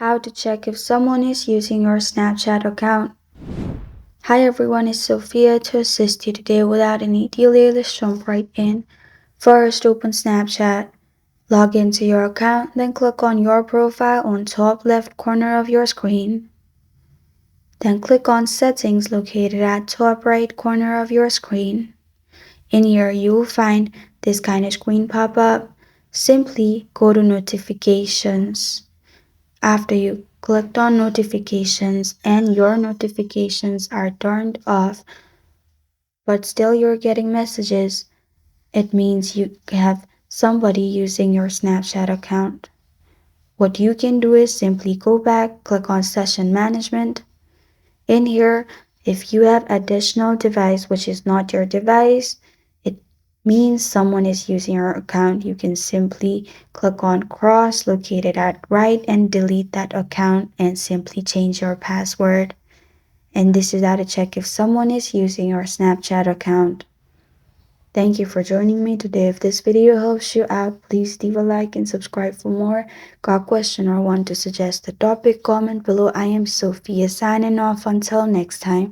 How to check if someone is using your Snapchat account. Hi everyone, it's Sophia to assist you today. Without any delay, let's jump right in. First, open Snapchat. Log into your account, then click on your profile on top left corner of your screen. Then click on Settings located at top right corner of your screen. In here, you will find this kind of screen pop up. Simply go to Notifications. After you clicked on notifications and your notifications are turned off, but still you're getting messages, it means you have somebody using your Snapchat account. What you can do is simply go back, click on Session Management. In here, if you have additional device which is not your device, it means someone is using your account. You can simply click on cross located at right and delete that account and simply change your password. And this is how to check if someone is using your Snapchat account. Thank you for joining me today. If this video helps you out, please leave a like and subscribe for more. Got a question or want to suggest a topic? Comment below. I am Sophia signing off. Until next time.